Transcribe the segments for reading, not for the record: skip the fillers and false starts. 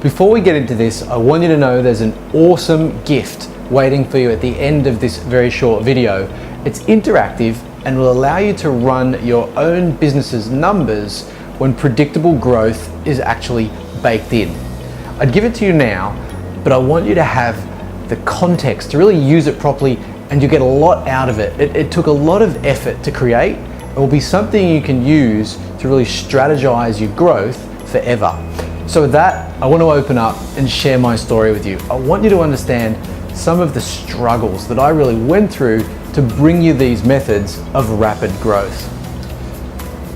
Before we get into this, I want you to know there's an awesome gift waiting for you at the end of this very short video. It's interactive and will allow you to run your own business's numbers when predictable growth is actually baked in. I'd give it to you now, but I want you to have the context to really use it properly, and you get a lot out of it. It took a lot of effort to create. It will be something you can use to really strategize your growth forever. So with that, I want to open up and share my story with you. I want you to understand some of the struggles that I really went through to bring you these methods of rapid growth.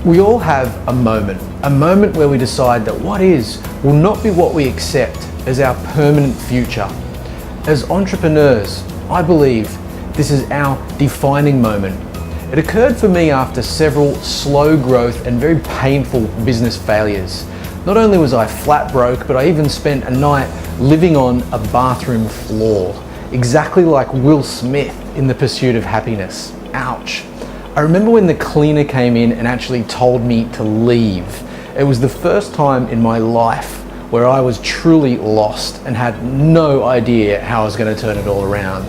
We all have a moment where we decide that what is will not be what we accept as our permanent future. As entrepreneurs, I believe this is our defining moment. It occurred for me after several slow growth and very painful business failures. Not only was I flat broke, but I even spent a night living on a bathroom floor, exactly like Will Smith in The Pursuit of Happiness. Ouch. I remember when the cleaner came in and actually told me to leave. It was the first time in my life where I was truly lost and had no idea how I was going to turn it all around.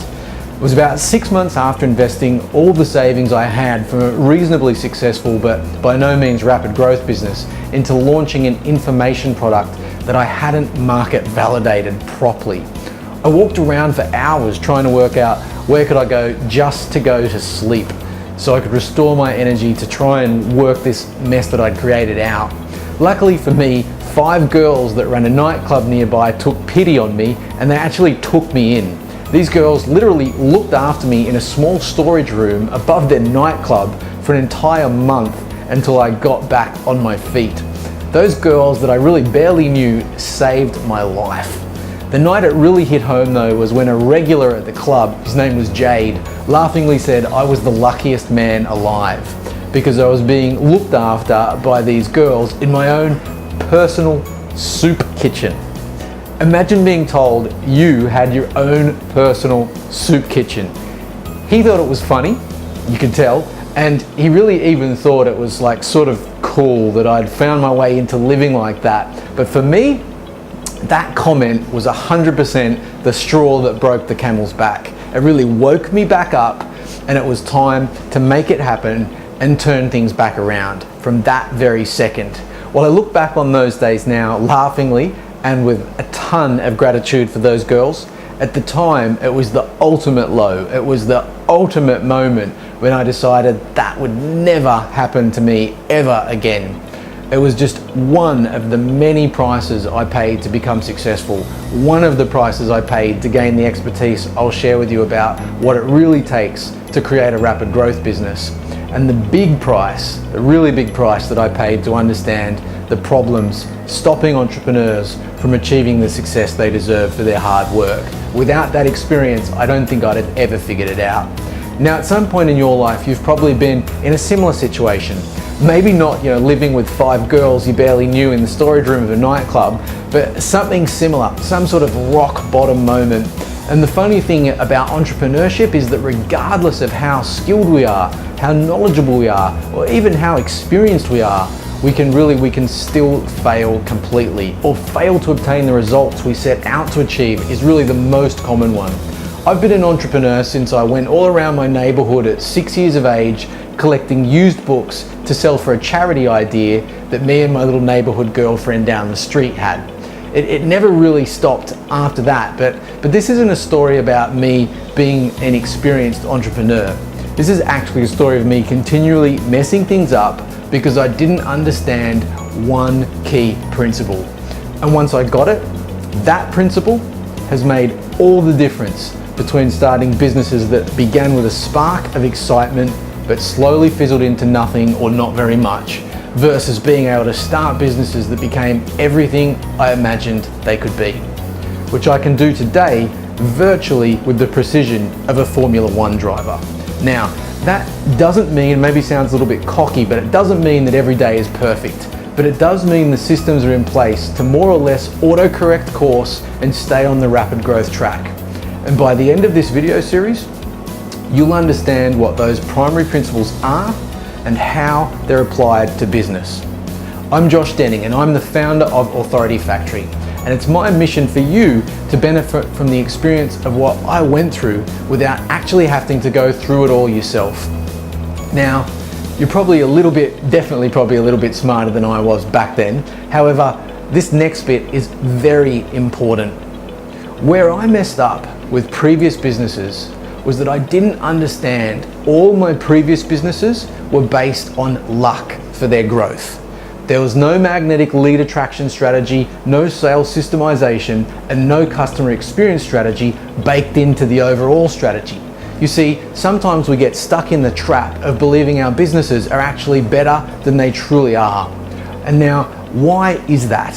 It was about 6 months after investing all the savings I had from a reasonably successful but by no means rapid growth business into launching an information product that I hadn't market validated properly. I walked around for hours trying to work out where could I go just to go to sleep so I could restore my energy to try and work this mess that I'd created out. Luckily for me, 5 girls that ran a nightclub nearby took pity on me and they actually took me in. These girls literally looked after me in a small storage room above their nightclub for an entire month until I got back on my feet. Those girls that I really barely knew saved my life. The night it really hit home though was when a regular at the club, his name was Jade, laughingly said I was the luckiest man alive because I was being looked after by these girls in my own personal soup kitchen. Imagine being told you had your own personal soup kitchen. He thought it was funny, you could tell, and he really even thought it was like sort of cool that I'd found my way into living like that. But for me, that comment was 100% the straw that broke the camel's back. It really woke me back up, and it was time to make it happen and turn things back around from that very second. Well, I look back on those days now laughingly and with a ton of gratitude for those girls. At the time, it was the ultimate low. It was the ultimate moment when I decided that would never happen to me ever again. It was just one of the many prices I paid to become successful. One of the prices I paid to gain the expertise I'll share with you about what it really takes to create a rapid growth business. And the big price, the really big price that I paid to understand the problems stopping entrepreneurs from achieving the success they deserve for their hard work. Without that experience, I don't think I'd have ever figured it out. Now, at some point in your life, you've probably been in a similar situation. Maybe not, living with 5 girls you barely knew in the storage room of a nightclub, but something similar, some sort of rock bottom moment. And the funny thing about entrepreneurship is that regardless of how skilled we are, how knowledgeable we are, or even how experienced we are, we can still fail completely, or fail to obtain the results we set out to achieve is really the most common one. I've been an entrepreneur since I went all around my neighborhood at 6 years of age, collecting used books to sell for a charity idea that me and my little neighborhood girlfriend down the street had. It never really stopped after that, but this isn't a story about me being an experienced entrepreneur. This is actually a story of me continually messing things up because I didn't understand one key principle. And once I got it, that principle has made all the difference between starting businesses that began with a spark of excitement but slowly fizzled into nothing or not very much, versus being able to start businesses that became everything I imagined they could be, which I can do today virtually with the precision of a Formula One driver. Now, that doesn't mean, maybe sounds a little bit cocky, but it doesn't mean that every day is perfect. But it does mean the systems are in place to more or less auto-correct course and stay on the rapid growth track. And by the end of this video series, you'll understand what those primary principles are and how they're applied to business. I'm Josh Denning and I'm the founder of Authority Factory, And it's my mission for you to benefit from the experience of what I went through without actually having to go through it all yourself. Now, you're probably definitely a little bit smarter than I was back then. However, this next bit is very important. Where I messed up with previous businesses was that I didn't understand all my previous businesses were based on luck for their growth. There was no magnetic lead attraction strategy, no sales systemization, and no customer experience strategy baked into the overall strategy. You see, sometimes we get stuck in the trap of believing our businesses are actually better than they truly are. And now, why is that?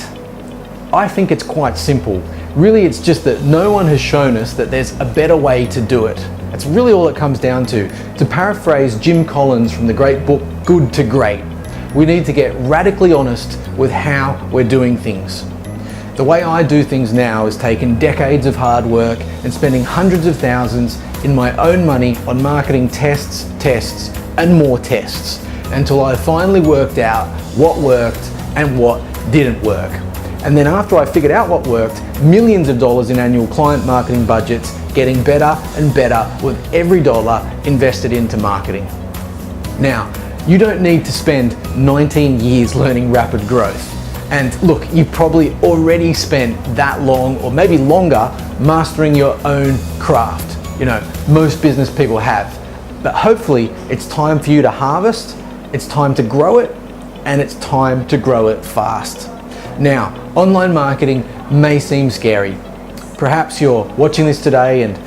I think it's quite simple. Really, it's just that no one has shown us that there's a better way to do it. That's really all it comes down to. To paraphrase Jim Collins from the great book, Good to Great, we need to get radically honest with how we're doing things. The way I do things now is taking decades of hard work and spending hundreds of thousands in my own money on marketing tests, and more tests, until I finally worked out what worked and what didn't work. And then after I figured out what worked, millions of dollars in annual client marketing budgets, getting better and better with every dollar invested into marketing. Now, you don't need to spend 19 years learning rapid growth. And look, you've probably already spent that long or maybe longer mastering your own craft. You know, most business people have. But hopefully it's time for you to harvest, it's time to grow it, and it's time to grow it fast. Now, online marketing may seem scary. Perhaps you're watching this today and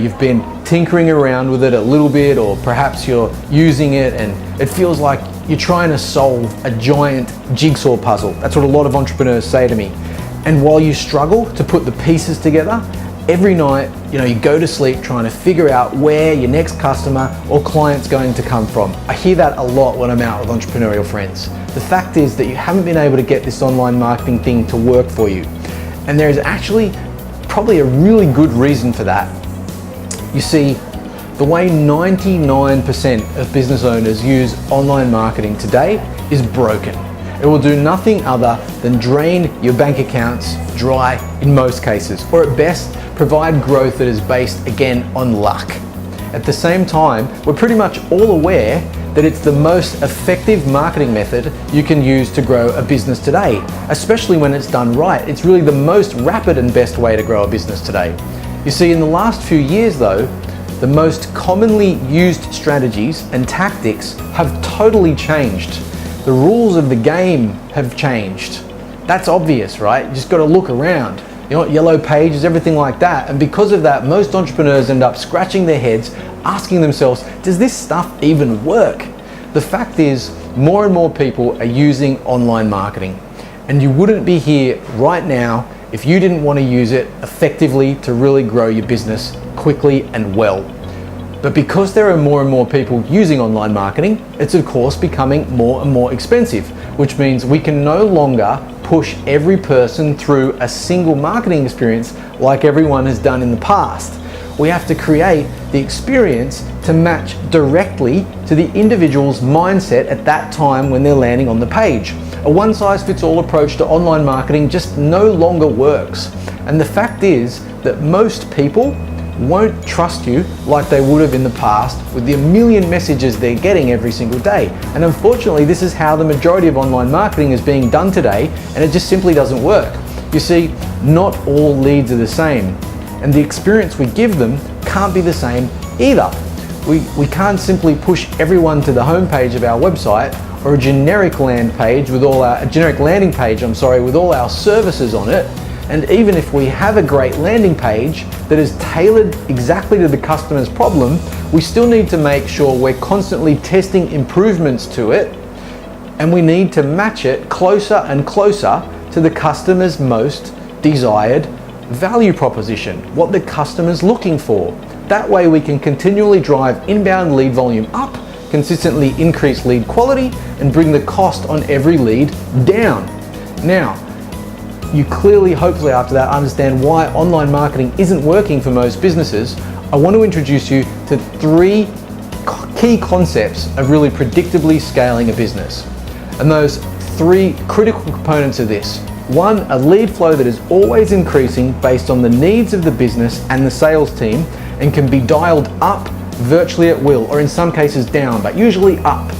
you've been tinkering around with it a little bit, or perhaps you're using it and it feels like you're trying to solve a giant jigsaw puzzle. That's what a lot of entrepreneurs say to me. And while you struggle to put the pieces together, every night, you go to sleep trying to figure out where your next customer or client's going to come from. I hear that a lot when I'm out with entrepreneurial friends. The fact is that you haven't been able to get this online marketing thing to work for you. And there is actually probably a really good reason for that. You see, the way 99% of business owners use online marketing today is broken. It will do nothing other than drain your bank accounts dry in most cases, or at best, provide growth that is based again on luck. At the same time, we're pretty much all aware that it's the most effective marketing method you can use to grow a business today, especially when it's done right. It's really the most rapid and best way to grow a business today. You see, in the last few years though, the most commonly used strategies and tactics have totally changed. The rules of the game have changed. That's obvious, right? You just got to look around. Yellow pages, everything like that. And because of that, most entrepreneurs end up scratching their heads, asking themselves, does this stuff even work? The fact is, more and more people are using online marketing. And you wouldn't be here right now if you didn't want to use it effectively to really grow your business quickly and well. But because there are more and more people using online marketing, it's of course becoming more and more expensive, which means we can no longer push every person through a single marketing experience like everyone has done in the past. We have to create the experience to match directly to the individual's mindset at that time when they're landing on the page. A one-size-fits-all approach to online marketing just no longer works. And the fact is that most people won't trust you like they would have in the past with the 1 million messages they're getting every single day. And unfortunately, this is how the majority of online marketing is being done today, and it just simply doesn't work. You see, not all leads are the same, and the experience we give them can't be the same either. We can't simply push everyone to the homepage of our website or a generic landing page with all our services on it. And even if we have a great landing page that is tailored exactly to the customer's problem, we still need to make sure we're constantly testing improvements to it, and we need to match it closer and closer to the customer's most desired value proposition, what the customer's looking for. That way we can continually drive inbound lead volume up, consistently increase lead quality, and bring the cost on every lead down. Now, you clearly, hopefully after that, understand why online marketing isn't working for most businesses. I want to introduce you to 3 key concepts of really predictably scaling a business. And those 3 critical components of this One, a lead flow that is always increasing based on the needs of the business and the sales team and can be dialed up virtually at will, or in some cases down, but usually up.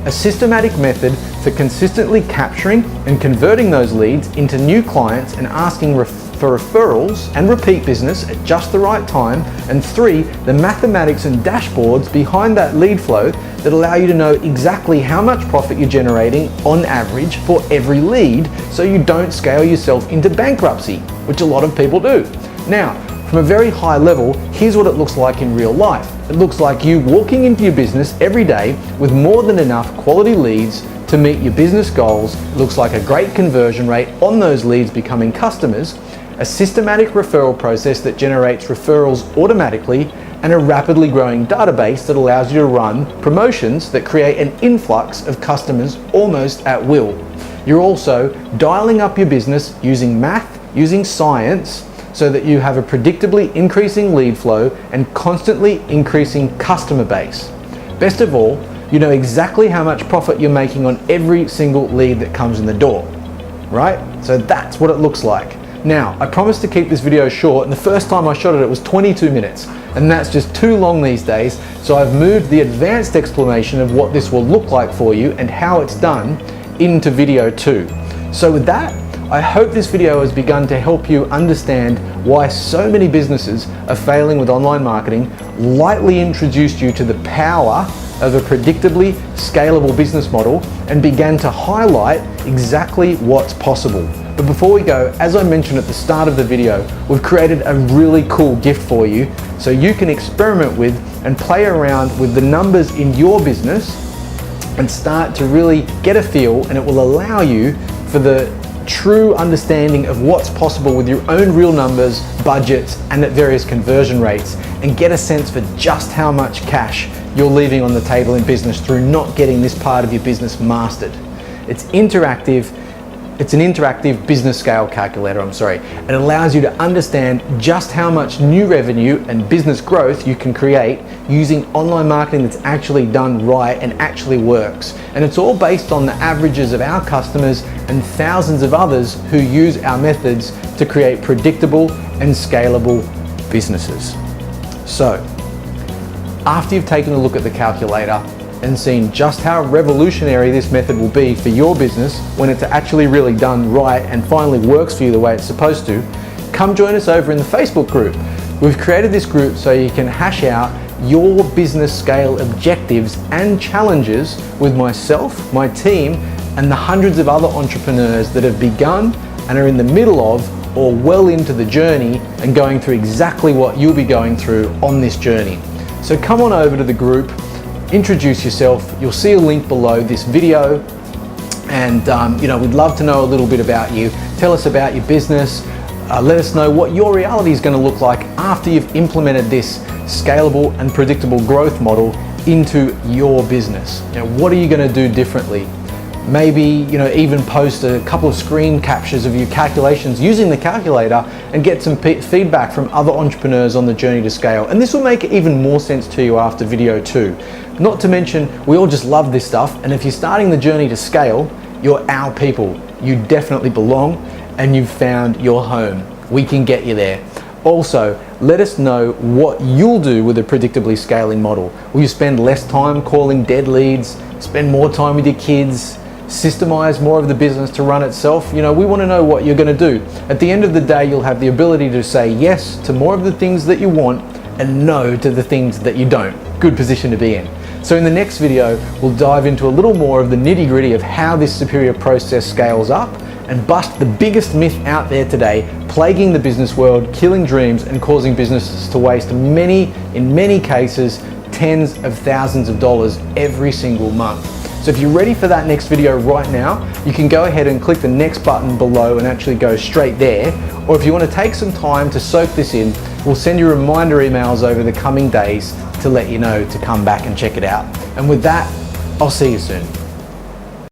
A systematic method for consistently capturing and converting those leads into new clients and asking for referrals and repeat business at just the right time. And three, the mathematics and dashboards behind that lead flow that allow you to know exactly how much profit you're generating on average for every lead, so you don't scale yourself into bankruptcy, which a lot of people do. Now, from a very high level, here's what it looks like in real life. It looks like you walking into your business every day with more than enough quality leads to meet your business goals. It looks like a great conversion rate on those leads becoming customers, a systematic referral process that generates referrals automatically, and a rapidly growing database that allows you to run promotions that create an influx of customers almost at will. You're also dialing up your business using math, using science, so that you have a predictably increasing lead flow and constantly increasing customer base. Best of all, you know exactly how much profit you're making on every single lead that comes in the door, right? So that's what it looks like. Now, I promised to keep this video short, and the first time I shot it, it was 22 minutes, and that's just too long these days, so I've moved the advanced explanation of what this will look like for you and how it's done into video 2. So with that, I hope this video has begun to help you understand why so many businesses are failing with online marketing, lightly introduced you to the power of a predictably scalable business model, and began to highlight exactly what's possible. But before we go, as I mentioned at the start of the video, we've created a really cool gift for you so you can experiment with and play around with the numbers in your business and start to really get a feel, and it will allow you for the true understanding of what's possible with your own real numbers, budgets, and at various conversion rates, and get a sense for just how much cash you're leaving on the table in business through not getting this part of your business mastered. It's interactive. It's an interactive business scale calculator, It allows you to understand just how much new revenue and business growth you can create using online marketing that's actually done right and actually works. And it's all based on the averages of our customers and thousands of others who use our methods to create predictable and scalable businesses. So, after you've taken a look at the calculator and seen just how revolutionary this method will be for your business when it's actually really done right and finally works for you the way it's supposed to, come join us over in the Facebook group. We've created this group so you can hash out your business scale objectives and challenges with myself, my team, and the hundreds of other entrepreneurs that have begun and are in the middle of or well into the journey and going through exactly what you'll be going through on this journey. So come on over to the group, introduce yourself. You'll see a link below this video, and we'd love to know a little bit about you. Tell us about your business. Let us know what your reality is going to look like after you've implemented this scalable and predictable growth model into your business. What are you going to do differently? Maybe even post a couple of screen captures of your calculations using the calculator and get some feedback from other entrepreneurs on the journey to scale. And this will make even more sense to you after video 2. Not to mention, we all just love this stuff, and if you're starting the journey to scale, you're our people. You definitely belong, and you've found your home. We can get you there. Also, let us know what you'll do with a predictably scaling model. Will you spend less time calling dead leads, spend more time with your kids, systemize more of the business to run itself? We want to know what you're going to do. At the end of the day, you'll have the ability to say yes to more of the things that you want and no to the things that you don't. Good position to be in. So in the next video, we'll dive into a little more of the nitty-gritty of how this superior process scales up and bust the biggest myth out there today, plaguing the business world, killing dreams, and causing businesses to waste in many cases, tens of thousands of dollars every single month. So if you're ready for that next video right now, you can go ahead and click the next button below and actually go straight there. Or if you want to take some time to soak this in, we'll send you reminder emails over the coming days to let you know to come back and check it out. And with that, I'll see you soon.